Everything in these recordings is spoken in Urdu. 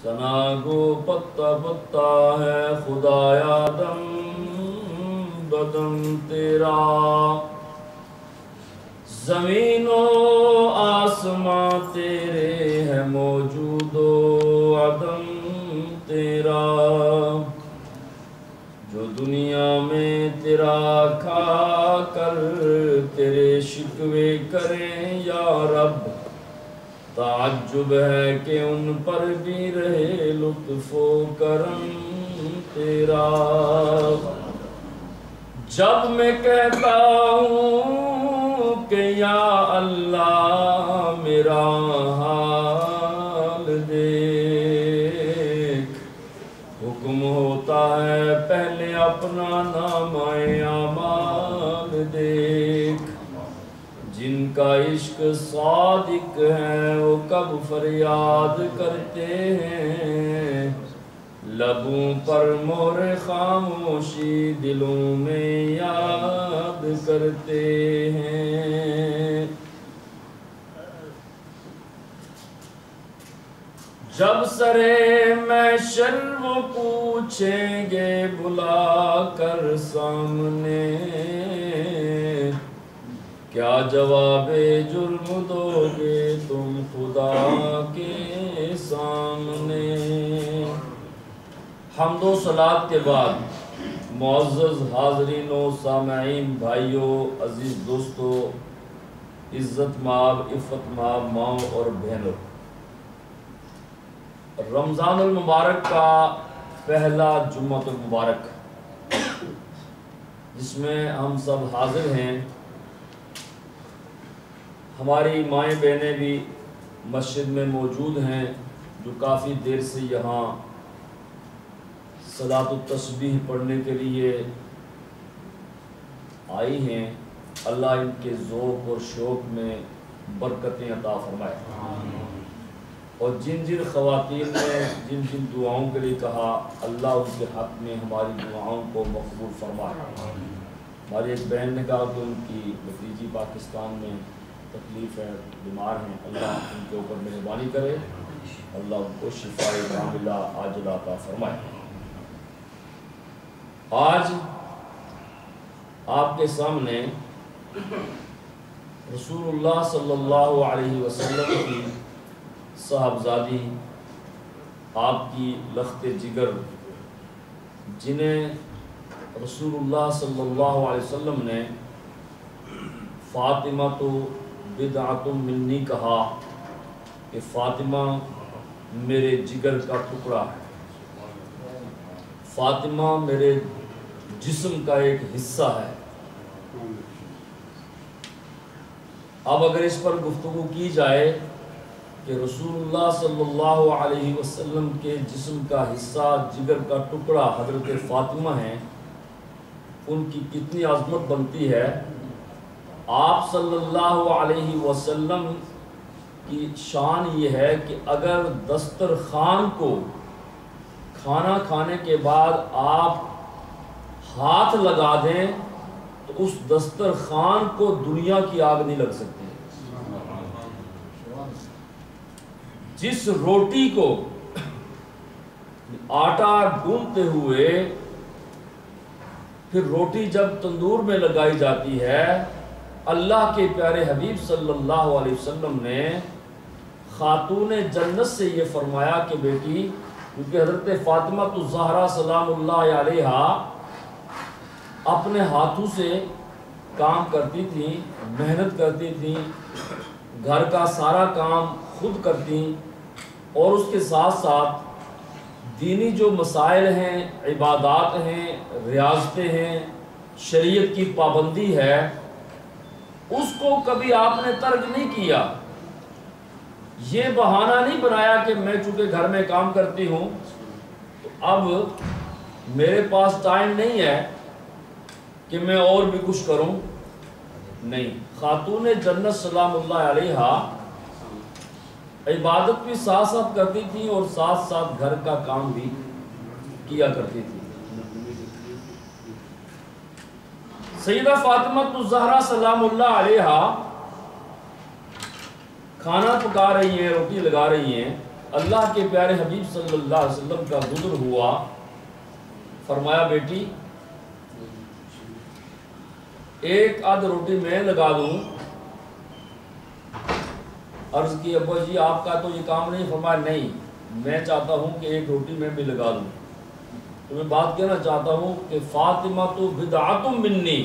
ثنا گو پتا پتا ہے خدایا دم بدم تیرا، زمین و آسمان تیرے ہے موجود و عدم تیرا، جو دنیا میں تیرا کھا کر تیرے شکوے کریں یا رب، تعجب ہے کہ ان پر بھی رہے لطف و کرم تیرا۔ جب میں کہتا ہوں کہ یا اللہ میرا حال دیکھ، حکم ہوتا ہے پہلے اپنا نامہ اعمال دیکھ، جن کا عشق صادق ہے وہ کب فریاد کرتے ہیں، لبوں پر مہر خاموشی دلوں میں یاد کرتے ہیں۔ جب سرے محشر وہ پوچھیں گے بلا کر سامنے، کیا جواب جرم دو گے تم خدا کے سامنے۔ حمد و صلات کے بعد معزز حاضرین و سامعین، بھائیوں، عزیز دوستو، عزت مآب، عفت مآب ماؤں اور بہنوں، رمضان المبارک کا پہلا جمعہ المبارک جس میں ہم سب حاضر ہیں، ہماری مائیں بہنیں بھی مسجد میں موجود ہیں جو کافی دیر سے یہاں صلاۃ التسبیح پڑھنے کے لیے آئی ہیں۔ اللہ ان کے ذوق اور شوق میں برکتیں عطا فرمائے، اور جن جن خواتین نے جن جن دعاؤں کے لیے کہا، اللہ ان کے حق میں ہماری دعاؤں کو مقبول فرمائے۔ ہماری ایک بہن نے کہا کہ ان کی بھتیجی پاکستان میں تکلیف ہے، بیمار ہیں، اللہ ان کے اوپر مہربانی کرے، اللہ ان کو شفاء کاملہ عاجلہ عطا فرمائے۔ آج آپ کے سامنے رسول اللہ صلی اللہ علیہ وسلم کی صاحبزادی، آپ کی لخت جگر، جنہیں رسول اللہ صلی اللہ علیہ وسلم نے فاطمہ تو بدعۃ منی کہا کہ فاطمہ میرے جگر کا ٹکڑا ہے، فاطمہ میرے جسم کا ایک حصہ ہے۔ اب اگر اس پر گفتگو کی جائے کہ رسول اللہ صلی اللہ علیہ وسلم کے جسم کا حصہ، جگر کا ٹکڑا حضرت فاطمہ ہیں، ان کی کتنی عظمت بنتی ہے۔ آپ صلی اللہ علیہ وسلم کی شان یہ ہے کہ اگر دسترخوان کو کھانا کھانے کے بعد آپ ہاتھ لگا دیں تو اس دسترخوان کو دنیا کی آگ نہیں لگ سکتی۔ جس روٹی کو آٹا گوندتے ہوئے پھر روٹی جب تندور میں لگائی جاتی ہے، اللہ کے پیارے حبیب صلی اللہ علیہ وسلم نے خاتون جنت سے یہ فرمایا کہ بیٹی، کیونکہ حضرت فاطمہ الزہرا سلام اللہ علیہا اپنے ہاتھوں سے کام کرتی تھیں، محنت کرتی تھیں، گھر کا سارا کام خود کرتی، اور اس کے ساتھ ساتھ دینی جو مسائل ہیں، عبادات ہیں، ریاضتیں ہیں، شریعت کی پابندی ہے، اس کو کبھی آپ نے ترک نہیں کیا۔ یہ بہانہ نہیں بنایا کہ میں چونکہ گھر میں کام کرتی ہوں تو اب میرے پاس ٹائم نہیں ہے کہ میں اور بھی کچھ کروں، نہیں۔ خاتون جنت سلام اللہ علیہا عبادت بھی ساتھ ساتھ کرتی تھی اور ساتھ ساتھ گھر کا کام بھی کیا کرتی تھی۔ سیدہ فاطمہ الزہرا سلام اللہ علیہا کھانا پکا رہی ہیں، روٹی لگا رہی ہیں، اللہ کے پیارے حبیب صلی اللہ علیہ وسلم کا گزر ہوا، فرمایا بیٹی ایک آدھ روٹی میں لگا دوں؟ عرض کی ابا جی آپ کا تو یہ کام نہیں۔ فرمایا نہیں، میں چاہتا ہوں کہ ایک روٹی میں بھی لگا دوں۔ تو میں بات کہنا چاہتا ہوں کہ فاطمہ تو بدعۃ منی،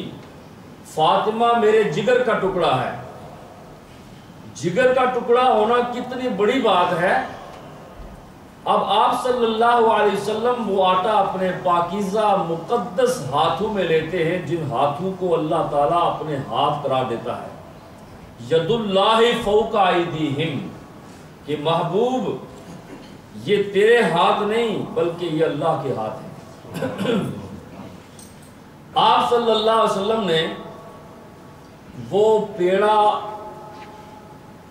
فاطمہ میرے جگر کا ٹکڑا ہے۔ جگر کا ٹکڑا ہونا کتنی بڑی بات ہے۔ اب آپ صلی اللہ علیہ وسلم وہ آٹا اپنے پاکیزہ مقدس ہاتھوں میں لیتے ہیں، جن ہاتھوں کو اللہ تعالیٰ اپنے ہاتھ قرار دیتا ہے۔ ید اللہ فوق ایدیہم، کہ محبوب یہ تیرے ہاتھ نہیں بلکہ یہ اللہ کے ہاتھ ہیں۔ آپ صلی اللہ علیہ وسلم نے وہ پیڑا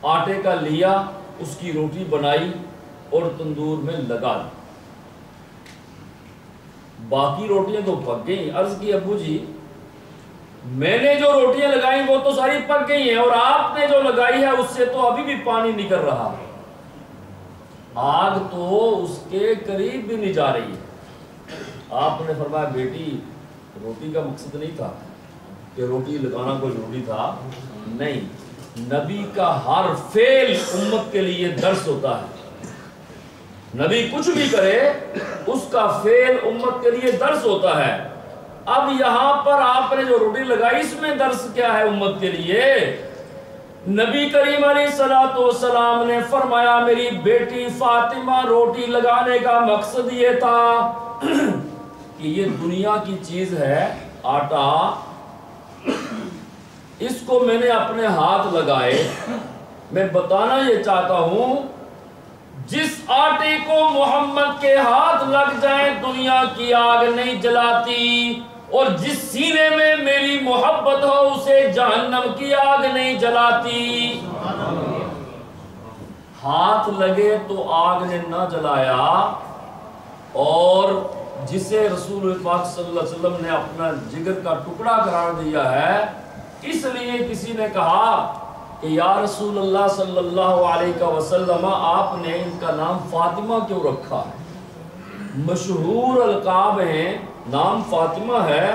آٹے کا لیا، اس کی روٹی بنائی اور تندور میں لگا دی۔ باقی روٹیاں تو پک گئیں۔ عرض کی ابو جی میں نے جو روٹیاں لگائیں وہ تو ساری پک گئی ہیں، اور آپ نے جو لگائی ہے اس سے تو ابھی بھی پانی نکل رہا ہے، آگ تو اس کے قریب بھی نہیں جا رہی ہے۔ آپ نے فرمایا بیٹی روٹی کا مقصد نہیں تھا کہ روٹی لگانا کوئی ضروری تھا، نہیں، نبی کا ہر فعل امت کے لیے درس ہوتا ہے۔ نبی کچھ بھی کرے اس کا فعل امت کے لیے درس ہوتا ہے۔ اب یہاں پر آپ نے جو روٹی لگائی اس میں درس کیا ہے امت کے لیے؟ نبی کریم علیہ الصلوۃ والسلام نے فرمایا میری بیٹی فاطمہ روٹی لگانے کا مقصد یہ تھا کہ یہ دنیا کی چیز ہے آٹا، اس کو میں نے اپنے ہاتھ لگائے، میں بتانا یہ چاہتا ہوں جس آٹے کو محمد کے ہاتھ لگ جائیں دنیا کی آگ نہیں جلاتی، اور جس سینے میں میری محبت ہو اسے جہنم کی آگ نہیں جلاتی۔ ہاتھ لگے تو آگ نے نہ جلایا، اور جسے رسول پاک صلی اللہ علیہ وسلم نے اپنا جگر کا ٹکڑا قرار دیا ہے، اس لیے کسی نے کہا کہ یا رسول اللہ صلی اللہ علیہ وسلم آپ نے ان کا نام فاطمہ کیوں رکھا ہے؟ مشہور القاب ہیں، نام فاطمہ ہے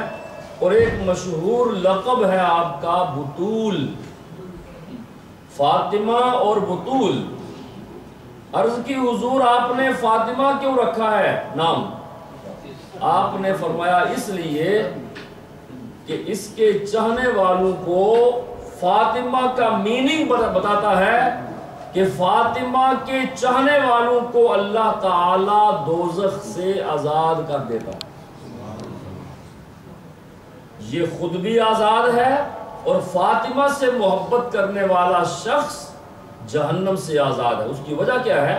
اور ایک مشہور لقب ہے آپ کا بطول، فاطمہ اور بطول۔ عرض کی حضور آپ نے فاطمہ کیوں رکھا ہے نام؟ آپ نے فرمایا اس لیے کہ اس کے چاہنے والوں کو فاطمہ کا میننگ بتاتا ہے کہ فاطمہ کے چاہنے والوں کو اللہ تعالی دوزخ سے آزاد کر دیتا ہے۔ یہ خود بھی آزاد ہے اور فاطمہ سے محبت کرنے والا شخص جہنم سے آزاد ہے۔ اس کی وجہ کیا ہے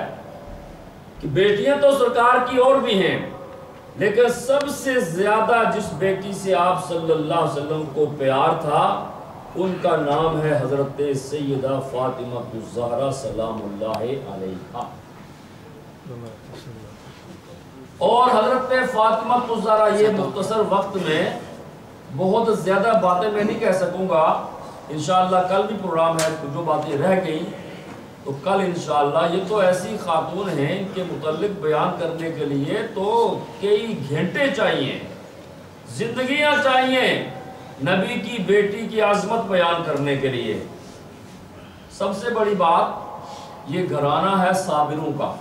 کہ بیٹیاں تو سرکار کی اور بھی ہیں، لیکن سب سے زیادہ جس بیٹی سے آپ صلی اللہ علیہ وسلم کو پیار تھا ان کا نام ہے حضرت سیدہ فاطمہ الزہرا سلام اللہ علیہا۔ اور حضرت فاطمہ الزہرا، یہ مختصر وقت میں بہت زیادہ باتیں میں نہیں کہہ سکوں گا، انشاءاللہ کل بھی پروگرام ہے، جو باتیں رہ گئیں تو کل انشاءاللہ۔ یہ تو ایسی خاتون ہیں، ان کے متعلق بیان کرنے کے لیے تو کئی گھنٹے چاہیے، زندگیاں چاہیے نبی کی بیٹی کی عظمت بیان کرنے کے لیے۔ سب سے بڑی بات یہ گھرانہ ہے صابروں کا،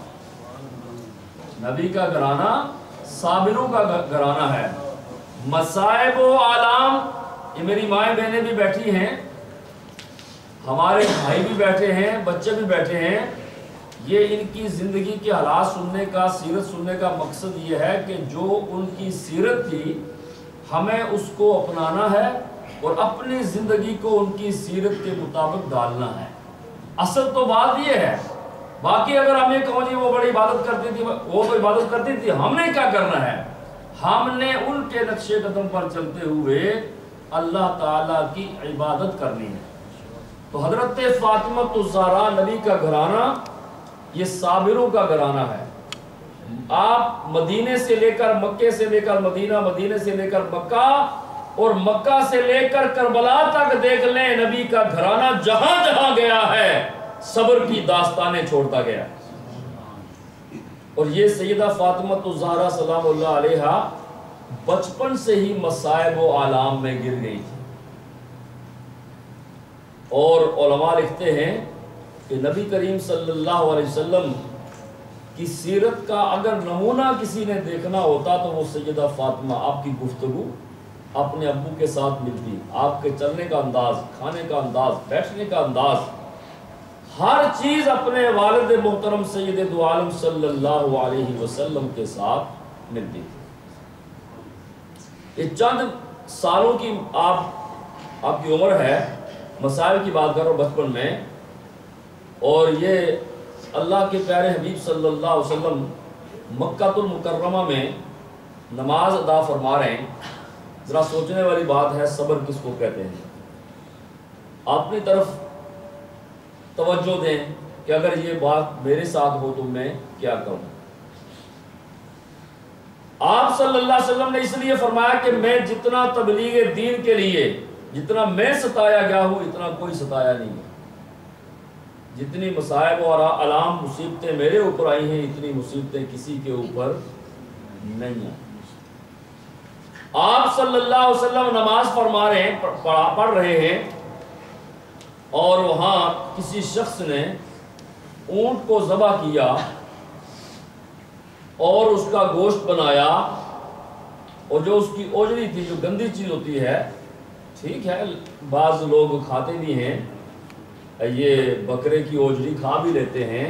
نبی کا گھرانہ صابروں کا گھرانہ ہے۔ مصائب و آلام، یہ میری مائیں بہنیں بھی بیٹھی ہیں، ہمارے بھائی بھی بیٹھے ہیں، بچے بھی بیٹھے ہیں، یہ ان کی زندگی کے حالات سننے کا، سیرت سننے کا مقصد یہ ہے کہ جو ان کی سیرت تھی ہمیں اس کو اپنانا ہے اور اپنی زندگی کو ان کی سیرت کے مطابق ڈالنا ہے۔ اصل تو بات یہ ہے، باقی اگر ہمیں کہو جی وہ بڑی عبادت کرتی تھی، وہ تو عبادت کرتی تھی، ہم نے کیا کرنا ہے؟ ہم نے ان کے نقش قدم پر چلتے ہوئے اللہ تعالیٰ کی عبادت کرنی ہے۔ تو حضرت فاطمہ الزہرا نبی کا گھرانہ یہ صابروں کا گھرانہ ہے۔ آپ مدینے سے لے کر مکے سے لے کر مدینہ، مدینے سے لے کر مکہ اور مکہ سے لے کر کربلا تک دیکھ لیں، نبی کا گھرانہ جہاں جہاں گیا ہے صبر کی داستانیں چھوڑتا گیا۔ اور یہ سیدہ فاطمہ الزہرا سلام اللہ علیہا بچپن سے ہی مصائب و آلام میں گر گئی تھی، اور علماء لکھتے ہیں کہ نبی کریم صلی اللہ علیہ وسلم کی سیرت کا اگر نمونہ کسی نے دیکھنا ہوتا تو وہ سیدہ فاطمہ، آپ کی گفتگو اپنے ابو کے ساتھ ملتی، آپ کے چلنے کا انداز، کھانے کا انداز، بیٹھنے کا انداز، ہر چیز اپنے والد محترم سید دو عالم صلی اللہ علیہ وسلم کے ساتھ ملتی تھی۔ یہ چند سالوں کی آپ کی عمر ہے، مسائل کی بات کرو بچپن میں، اور یہ اللہ کے پیارے حبیب صلی اللہ علیہ وسلم مکہ المکرمہ میں نماز ادا فرما رہے ہیں۔ ذرا سوچنے والی بات ہے، صبر کس کو کہتے ہیں؟ اپنی طرف توجہ دیں کہ اگر یہ بات میرے ساتھ ہو تو میں کیا کروں۔ آپ صلی اللہ علیہ وسلم نے اس لیے فرمایا کہ میں جتنا تبلیغ دین کے لیے جتنا میں ستایا گیا ہوں اتنا کوئی ستایا نہیں ہے۔ جتنی مصائب اور علام مصیبتیں میرے اوپر آئی ہیں اتنی مصیبتیں کسی کے اوپر نہیں ہیں۔ آپ صلی اللہ علیہ وسلم نماز فرما رہے ہیں، پڑھ رہے ہیں، اور وہاں کسی شخص نے اونٹ کو ذبح کیا اور اس کا گوشت بنایا، اور جو اس کی اوجری تھی، جو گندی چیز ہوتی ہے، ٹھیک ہے بعض لوگ کھاتے بھی ہیں، یہ بکرے کی اوجری کھا بھی لیتے ہیں،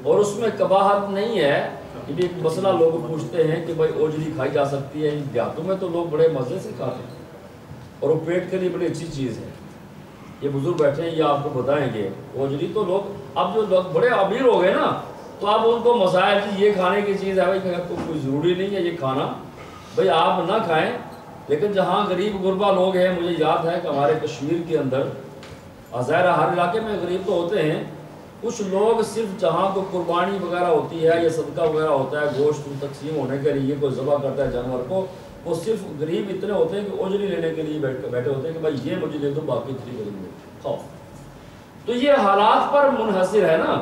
اور اس میں قباحت نہیں ہے۔ یہ بھی ایک مسئلہ لوگ پوچھتے ہیں کہ بھائی اوجری کھائی جا سکتی ہے؟ دیہاتوں میں تو لوگ بڑے مزے سے کھاتے ہیں، اور وہ پیٹ کے لیے بڑی اچھی چیز ہے۔ یہ بزرگ بیٹھے ہیں، یہ آپ کو بتائیں گے۔ اوجری تو لوگ، اب جو لوگ بڑے امیر ہو گئے نا، تو اب ان کو مسائل کی یہ کھانے کی چیز ہے، بھائی کوئی ضروری نہیں ہے یہ کھانا، بھائی آپ نہ کھائیں۔ لیکن جہاں غریب غربا لوگ ہیں، مجھے یاد ہے کہ ہمارے کشمیر کے اندر، ظاہر ہر علاقے میں غریب تو ہوتے ہیں، کچھ لوگ صرف جہاں کو قربانی وغیرہ ہوتی ہے یا صدقہ وغیرہ ہوتا ہے، گوشت تقسیم ہونے کے لیے کوئی ذبح کرتا ہے جانور کو، وہ صرف غریب اتنے ہوتے ہیں کہ اوجری لینے کے لیے بیٹھے ہوتے ہیں کہ بھائی یہ مجھے دے دو، باقی تھری غریب کھاؤ۔ تو یہ حالات پر منحصر ہے نا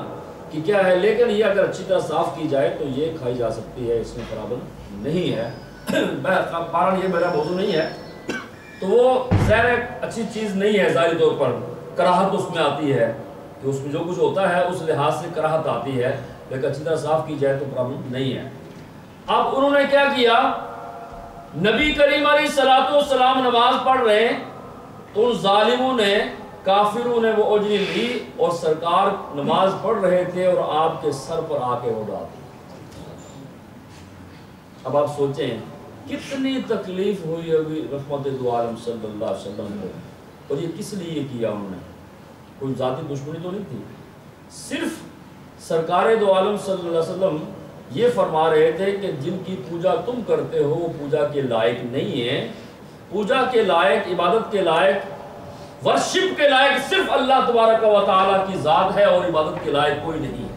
کہ کیا ہے، لیکن یہ اگر اچھی طرح صاف کی جائے تو یہ کھائی جا سکتی ہے، اس میں پرابلم نہیں ہے۔ بہرحال یہ میرا موضوع نہیں ہے، تو وہ ظاہر اچھی چیز نہیں ہے، ظاہری طور پر کراہت اس میں آتی ہے کہ اس میں جو کچھ ہوتا ہے اس لحاظ سے کراہت آتی ہے، لیکن اچھی طرح صاف کی جائے تو پرابلم نہیں ہے۔ اب انہوں نے کیا کیا، نبی کریم علیہ الصلوۃ والسلام نماز پڑھ رہے ہیں تو ان ظالموں نے، کافروں نے وہ اوجری لی، اور سرکار نماز پڑھ رہے تھے اور آپ کے سر پر آ کے وہ ڈال دی۔ اب آپ سوچیں کتنی تکلیف ہوئی ہوگی رحمت دو عالم صلی اللہ علیہ وسلم کو، اور یہ کس لیے کیا انہوں نے؟ کوئی ذاتی دشمنی تو نہیں تھی، صرف سرکار دو عالم صلی اللہ علیہ وسلم یہ فرما رہے تھے کہ جن کی پوجا تم کرتے ہو وہ پوجا کے لائق نہیں ہے۔ پوجا کے لائق، عبادت کے لائق، ورشپ کے لائق صرف اللہ تبارک و تعالیٰ کی ذات ہے، اور عبادت کے لائق کوئی نہیں ہے۔